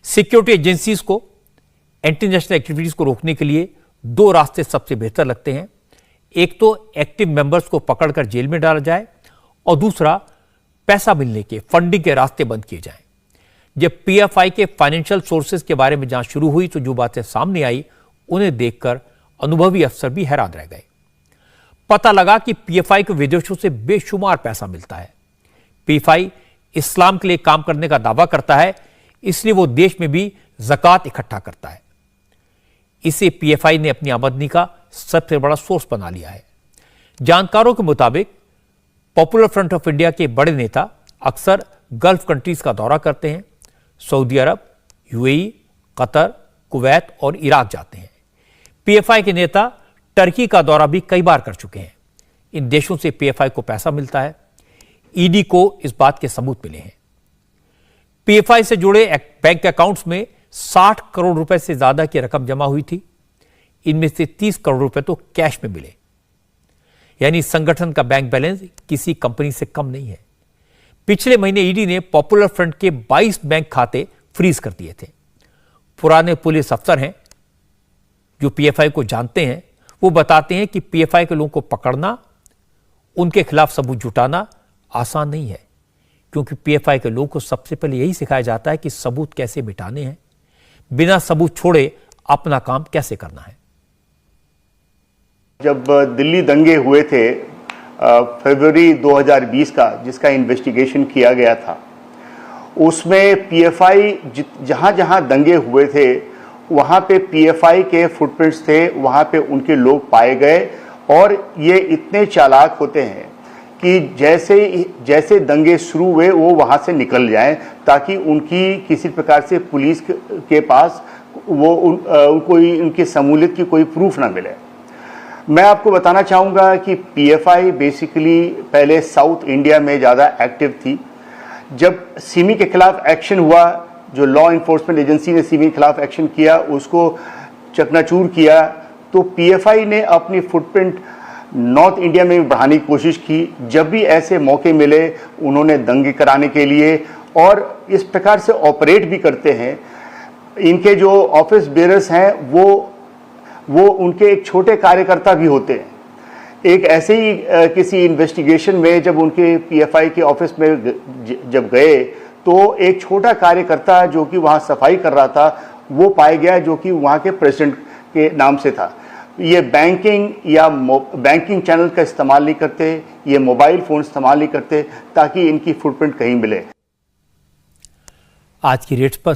Security agencies को anti national activities को रोकने के लिए दो रास्ते सबसे बेहतर लगते हैं। एक तो एक्टिव मेंबर्स को पकड़कर जेल में डाला जाए और दूसरा पैसा मिलने के फंडिंग के रास्ते बंद किए जाएं। जब पीएफआई के फाइनेंशियल सोर्सेज के बारे में जांच शुरू हुई तो जो बातें सामने आई उन्हें देखकर अनुभवी अफसर भी हैरान रह गए। पता लगा कि पीएफआई को विदेशों से बेशुमार पैसा मिलता है। पीएफआई इस्लाम के लिए काम करने का दावा करता है, इसलिए वो देश में भी ज़कात इकट्ठा करता है। इसे पीएफआई ने अपनी आमदनी का सबसे बड़ा सोर्स बना लिया है। जानकारों के मुताबिक पॉपुलर फ्रंट ऑफ इंडिया के बड़े नेता अक्सर गल्फ कंट्रीज का दौरा करते हैं। सऊदी अरब, यूएई, कतर, कुवैत और इराक जाते हैं। पीएफआई के नेता टर्की का दौरा भी कई बार कर चुके हैं। इन देशों से पीएफआई को पैसा मिलता है। ईडी को इस बात के सबूत मिले हैं। पीएफआई से जुड़े बैंक अकाउंट्स में 60 करोड़ रुपए से ज्यादा की रकम जमा हुई थी। इनमें से 30 करोड़ रुपए तो कैश में मिले, यानी संगठन का बैंक बैलेंस किसी कंपनी से कम नहीं है। पिछले महीने ईडी ने पॉपुलर फ्रंट के 22 बैंक खाते फ्रीज कर दिए थे। पुराने पुलिस अफसर हैं जो पीएफआई को जानते हैं, वो बताते हैं कि पीएफआई के लोगों को पकड़ना, उनके खिलाफ सबूत जुटाना आसान नहीं है, क्योंकि पीएफआई के लोगों को सबसे पहले यही सिखाया जाता है कि सबूत कैसे मिटाने हैं, बिना सबूत छोड़े अपना काम कैसे करना है। जब दिल्ली दंगे हुए थे फरवरी 2020 का, जिसका इन्वेस्टिगेशन किया गया था, उसमें पीएफआई जहां जहां दंगे हुए थे वहां पे पीएफआई के फुटप्रिंट्स थे, वहां पे उनके लोग पाए गए। और ये इतने चालाक होते हैं कि जैसे दंगे शुरू हुए वो वहां से निकल जाएं, ताकि उनकी किसी प्रकार से पुलिस के पास उनको उनकी शमूलियत की कोई प्रूफ ना मिले। मैं आपको बताना चाहूँगा कि पीएफआई बेसिकली पहले साउथ इंडिया में ज़्यादा एक्टिव थी। जब सिमी के खिलाफ एक्शन हुआ, जो लॉ इन्फोर्समेंट एजेंसी ने सिमी के खिलाफ एक्शन किया, उसको चकनाचूर किया, तो पीएफआई ने अपनी फुटप्रिंट नॉर्थ इंडिया में भी बढ़ाने की कोशिश की। जब भी ऐसे मौके मिले उन्होंने दंगे कराने के लिए, और इस प्रकार से ऑपरेट भी करते हैं। इनके जो ऑफिस बेयरर्स हैं वो उनके एक छोटे कार्यकर्ता भी होते हैं। एक ऐसे ही किसी इन्वेस्टिगेशन में जब उनके पीएफआई के ऑफिस में जब गए तो एक छोटा कार्यकर्ता जो कि वहाँ सफाई कर रहा था वो पाया गया, जो कि वहाँ के प्रेसिडेंट के नाम से था। ये बैंकिंग चैनल का इस्तेमाल नहीं करते, ये मोबाइल फोन इस्तेमाल नहीं करते, ताकि इनकी फुटप्रिंट कहीं मिले। आज की रेट पर